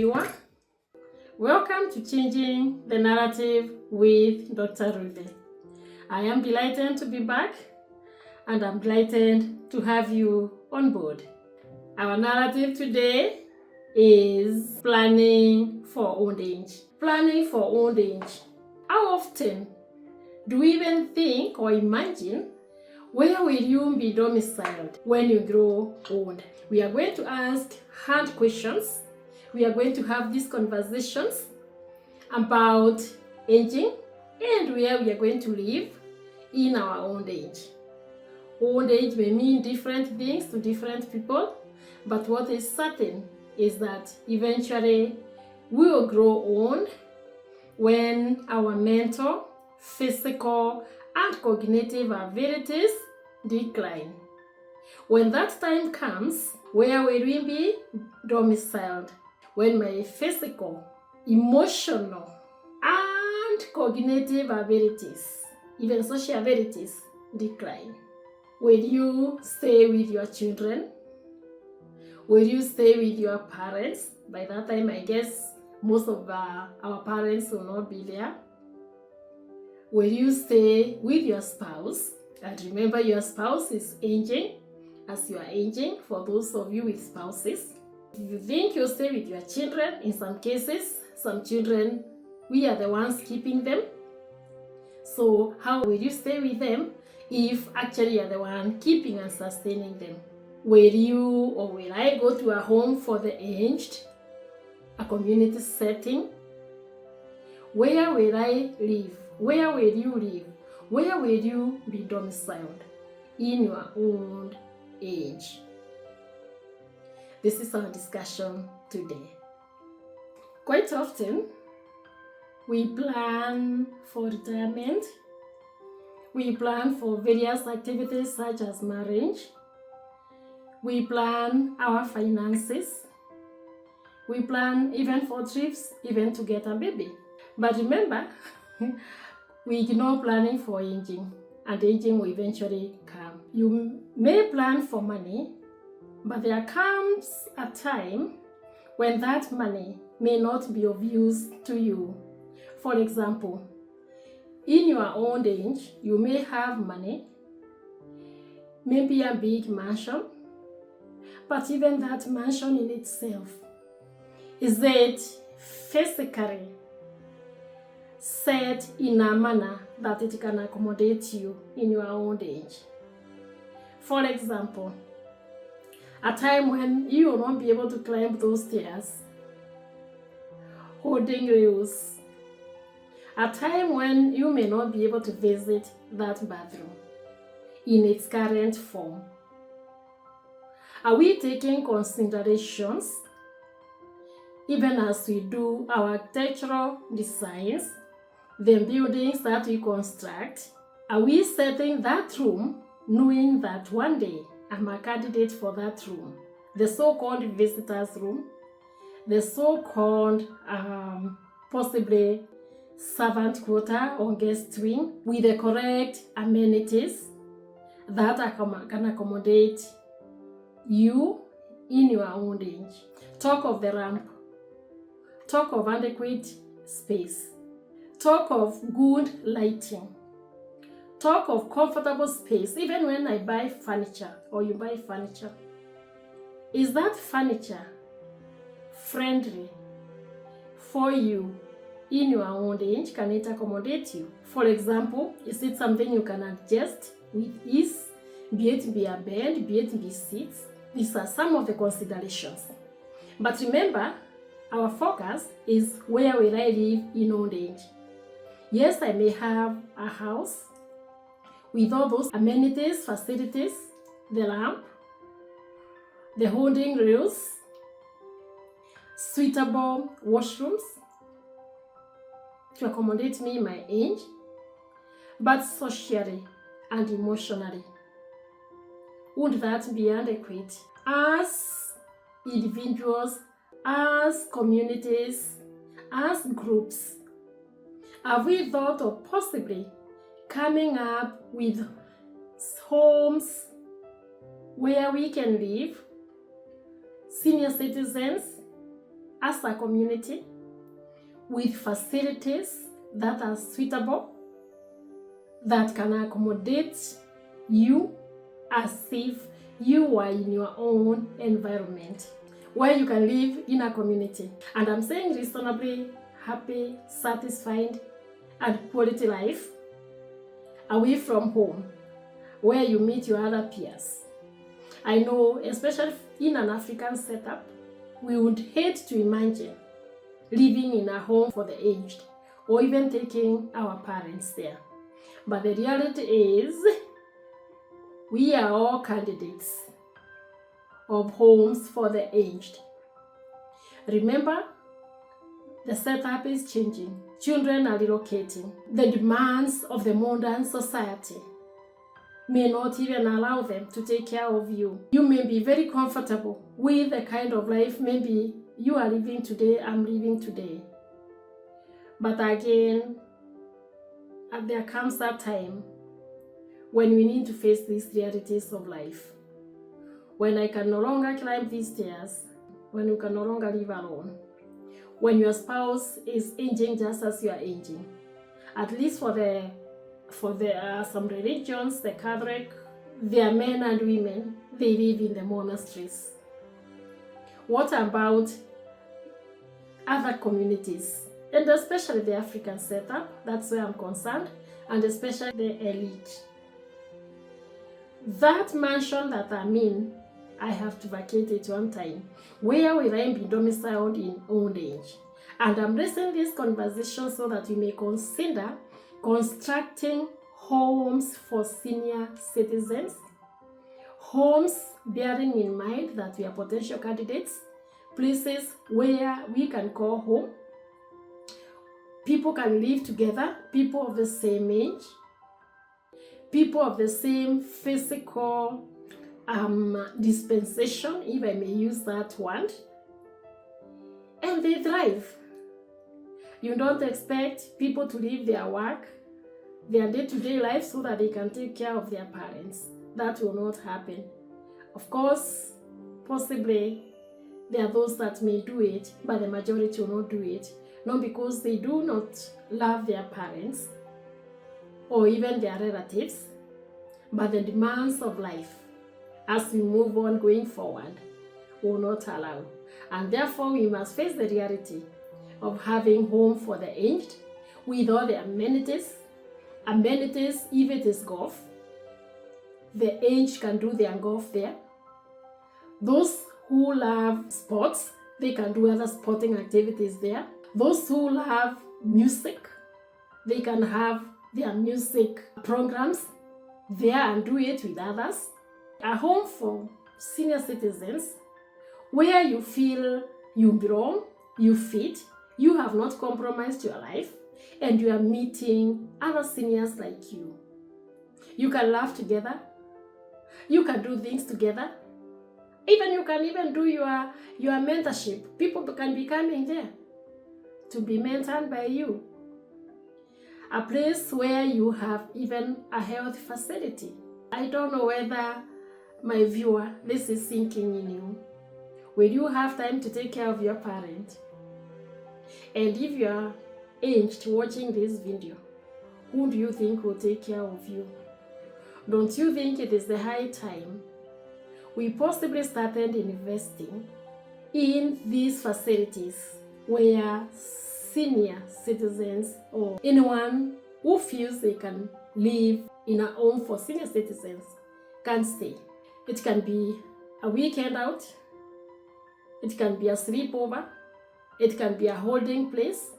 viewer. Welcome to Changing the Narrative with Dr. Ruby. I am delighted to be back and I'm delighted to have you on board. Our narrative today is planning for old age. Planning for old age. How often do we even think or imagine where will you be domiciled when you grow old? We are going to ask hard questions. We are going to have these conversations about aging and where we are going to live in our old age. Old age may mean different things to different people, but what is certain is that eventually we will grow old when our mental, physical, and cognitive abilities decline. When that time comes, where will we be domiciled? When my physical, emotional, and cognitive abilities, even social abilities, decline. Will you stay with your children? Will you stay with your parents? By that time, I guess most of our parents will not be there. Will you stay with your spouse? And remember, your spouse is aging as you are aging, for those of you with spouses. If you think you'll stay with your children, in some cases, some children, we are the ones keeping them. So how will you stay with them if actually you're the one keeping and sustaining them? Will you or will I go to a home for the aged, a community setting? Where will I live? Where will you live? Where will you be domiciled in your old age? This is our discussion today. Quite often, we plan for retirement. We plan for various activities such as marriage. We plan our finances. We plan even for trips, even to get a baby. But remember, we ignore planning for aging, and aging will eventually come. You may plan for money, but there comes a time when that money may not be of use to you. For example, in your old age, you may have money, maybe a big mansion, but even that mansion in itself, is it physically set in a manner that it can accommodate you in your old age? For example, a time when you will not be able to climb those stairs, holding rails. A time when you may not be able to visit that bathroom in its current form. Are we taking considerations, even as we do our architectural designs, the buildings that we construct? Are we setting that room knowing that one day I'm a candidate for that room? The so-called visitor's room, the so-called possibly servant quarter or guest wing with the correct amenities that can accommodate you in your old age. Talk of the ramp, talk of adequate space, talk of good lighting, talk of comfortable space. Even when I buy furniture or you buy furniture, is that furniture friendly for you in your old age? Can it accommodate you? For example, is it something you can adjust with ease? Be it be a bed, be it be seats. These are some of the considerations. But remember, our focus is where will I live in old age? Yes, I may have a house with all those amenities, facilities, the lamp, the holding rails, suitable washrooms to accommodate me in my age, but socially and emotionally, would that be adequate? As individuals, as communities, as groups, have we thought of possibly coming up with homes where we can live, senior citizens, as a community with facilities that are suitable, that can accommodate you as if you are in your own environment, where you can live in a community. And I'm saying reasonably happy, satisfied, and quality life away from home, where you meet your other peers. I know, especially in an African setup, we would hate to imagine living in a home for the aged or even taking our parents there. But the reality is, we are all candidates of homes for the aged. Remember, the setup is changing. Children are relocating. The demands of the modern society may not even allow them to take care of you. You may be very comfortable with the kind of life maybe you are living today, I'm living today. But again, there comes a time when we need to face these realities of life. When I can no longer climb these stairs, when you can no longer live alone, when your spouse is aging just as you are aging. At least for some religions, the Catholic, their men and women, they live in the monasteries. What about other communities? And especially the African setup, that's where I'm concerned, and especially the elite. That mansion that I'm in, I have to vacate it one time. Where will I be domiciled in old age? And I'm raising this conversation so that we may consider constructing homes for senior citizens, homes bearing in mind that we are potential candidates, places where we can call home. People can live together, people of the same age, people of the same physical dispensation, if I may use that word, and they thrive. You don't expect people to leave their work, their day-to-day life, so that they can take care of their parents. That will not happen. Of course, possibly there are those that may do it, but the majority will not do it. Not because they do not love their parents or even their relatives, but the demands of life as we move on going forward will not allow. And therefore we must face the reality of having home for the aged with all the amenities. Amenities, if it is golf, the aged can do their golf there. Those who love sports, they can do other sporting activities there. Those who love music, they can have their music programs there and do it with others. A home for senior citizens where you feel you belong, you fit, you have not compromised your life, and you are meeting other seniors like you. You can laugh together, you can do things together, you can do your mentorship. People can be coming there to be mentored by you. A place where you have even a health facility. I don't know whether, my viewer, this is sinking in you. Will you have time to take care of your parent? And if you are aged watching this video, who do you think will take care of you? Don't you think it is the high time we possibly started investing in these facilities where senior citizens or anyone who feels they can live in a home for senior citizens can stay? It can be a weekend out, it can be a sleepover, it can be a holding place,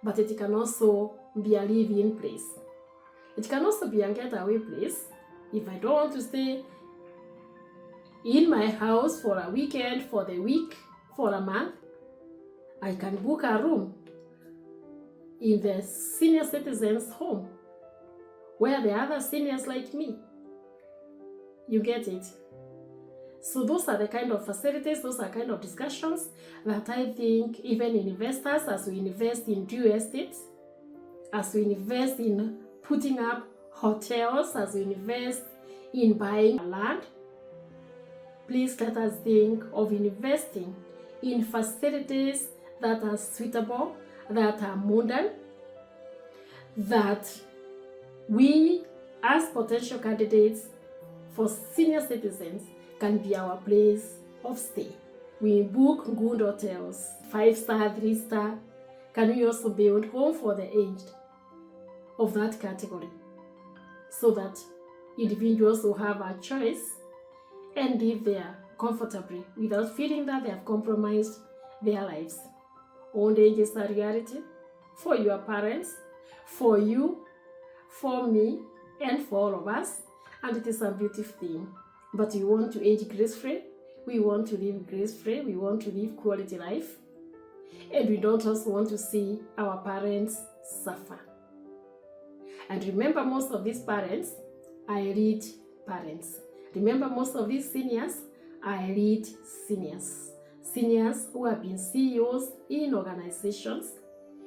but it can also be a live-in place. It can also be a getaway place. If I don't want to stay in my house for a weekend, for the week, for a month, I can book a room in the senior citizens' home where there are other seniors like me. You get it? So those are the kind of facilities, those are kind of discussions that I think even investors, as we invest in real estate, as we invest in putting up hotels, as we invest in buying land, please let us think of investing in facilities that are suitable, that are modern, that we as potential candidates for senior citizens can be our place of stay. We book good hotels, 5-star, 3-star. Can we also build home for the aged of that category so that individuals will have a choice and live there comfortably without feeling that they have compromised their lives. Old age is a reality for your parents, for you, for me, and for all of us, and it is a beautiful thing. But we want to age gracefully, we want to live gracefully, we want to live quality life, and we don't also want to see our parents suffer. And remember, most of these parents are elite parents. Remember, most of these seniors are elite seniors. Seniors who have been CEOs in organizations,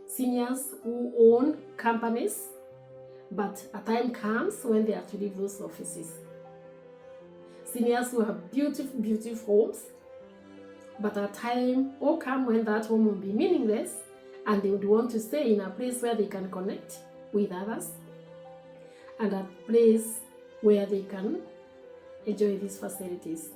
seniors who own companies, but a time comes when they have to leave those offices. Seniors who have beautiful, beautiful homes, but a time will come when that home will be meaningless and they would want to stay in a place where they can connect with others and a place where they can enjoy these facilities.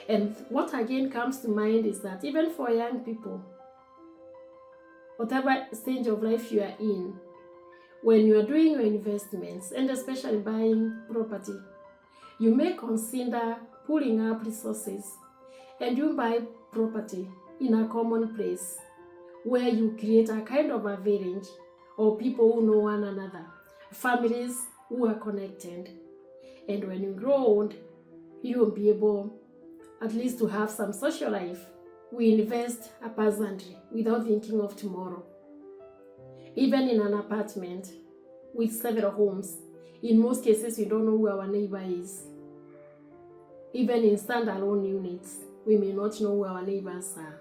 And what again comes to mind is that even for young people, whatever stage of life you are in, when you are doing your investments and especially buying property, you may consider pulling up resources and you buy property in a common place where you create a kind of a village or people who know one another, families who are connected. And when you grow old, you will be able at least to have some social life. We invest haphazardly without thinking of tomorrow. Even in an apartment with several homes, in most cases we don't know who our neighbor is. Even in standalone units, we may not know who our neighbors are.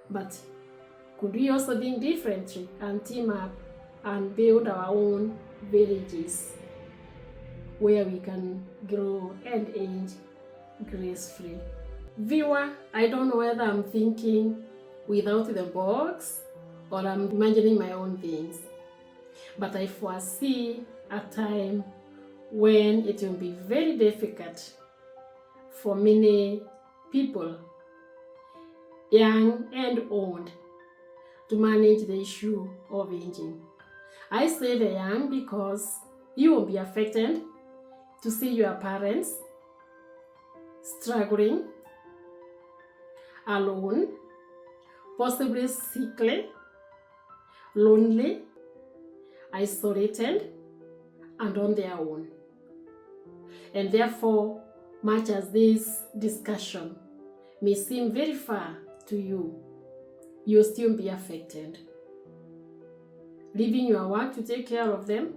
But could we also think differently and team up and build our own villages where we can grow and age gracefully? Viewer, I don't know whether I'm thinking without the box or I'm imagining my own things, but I foresee a time when it will be very difficult for many people, young and old, to manage the issue of aging. I say the young because you will be affected to see your parents struggling, alone, possibly sickly, lonely, isolated, and on their own. And therefore, much as this discussion may seem very far to you, you'll still be affected. Leaving your work to take care of them,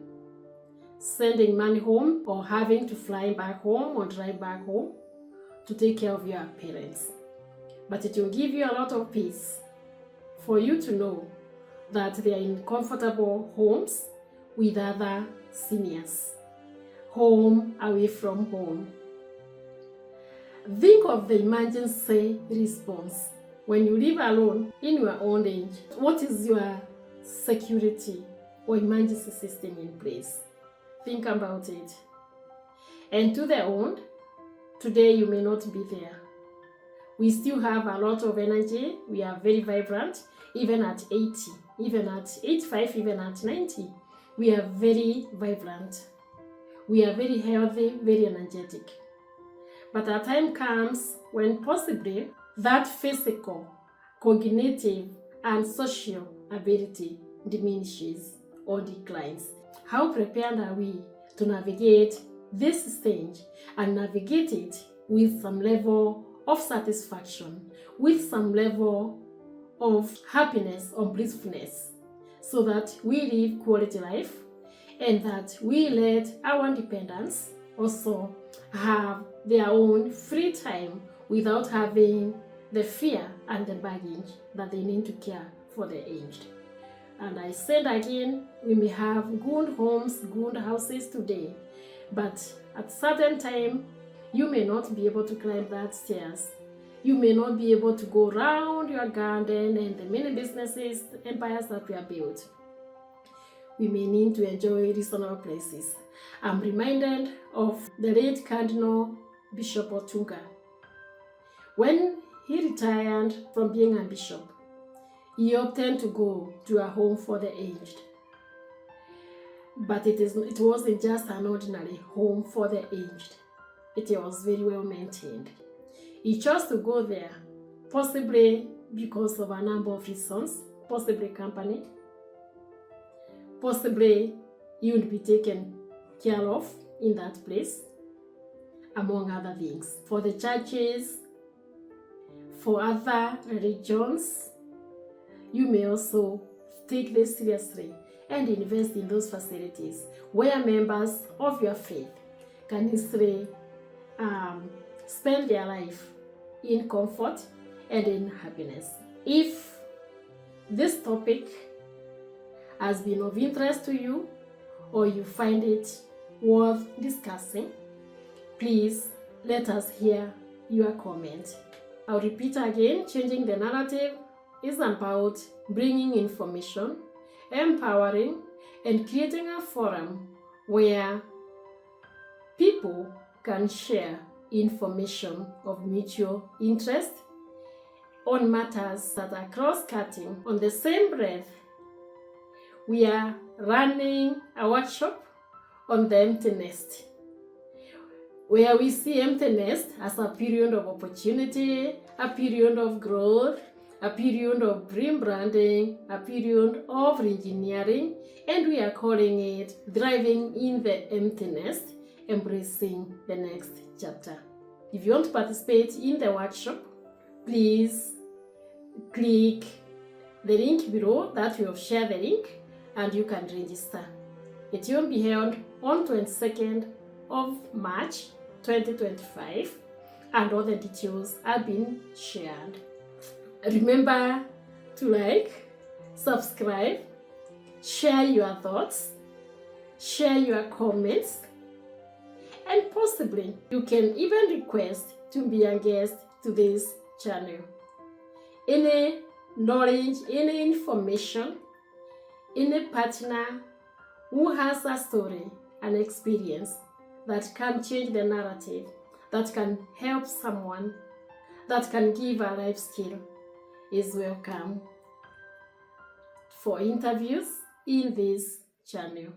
sending money home or having to fly back home or drive back home to take care of your parents. But it will give you a lot of peace for you to know that they are in comfortable homes with other seniors. Home away from home. Think of the emergency response. When you live alone in your old age, what is your security or emergency system in place? Think about it. And to the old, today you may not be there. We still have a lot of energy. We are very vibrant, even at 80, even at 85, even at 90. We are very vibrant. We are very healthy, very energetic. But a time comes when possibly that physical, cognitive, and social ability diminishes or declines. How prepared are we to navigate this stage and navigate it with some level of satisfaction, with some level of happiness or blissfulness, so that we live quality life and that we let our dependents also have their own free time without having the fear and the baggage that they need to care for the aged. And I said again, we may have good homes, good houses today, but at certain time, you may not be able to climb that stairs. You may not be able to go around your garden and the many businesses, empires that we have built. We may need to enjoy reasonable places. I'm reminded of the late Cardinal Bishop Otunga. When he retired from being a bishop, he opted to go to a home for the aged. But it wasn't just an ordinary home for the aged. It was very well maintained. He chose to go there, possibly because of a number of reasons, possibly company, possibly you would be taken care of in that place, among other things. For the churches, for other religions, you may also take this seriously and invest in those facilities where members of your faith can easily spend their life in comfort and in happiness. If this topic has been of interest to you or you find it worth discussing, please let us hear your comment. I'll repeat again, changing the narrative is about bringing information, empowering, and creating a forum where people can share information of mutual interest on matters that are cross-cutting. On the same breath, we are running a workshop on the empty nest, where we see empty nest as a period of opportunity, a period of growth, a period of dream branding, a period of engineering, and we are calling it Thriving in the Empty Nest, Embracing the Next Chapter. If you want to participate in the workshop, please click the link below that we have shared the link and you can register. It will be held on 22nd of March 2025 and all the details have been shared. Remember to like, subscribe, share your thoughts, share your comments, and possibly you can even request to be a guest to this channel. Any knowledge, any information, any partner who has a story, an experience that can change the narrative, that can help someone, that can give a life skill, is welcome for interviews in this channel.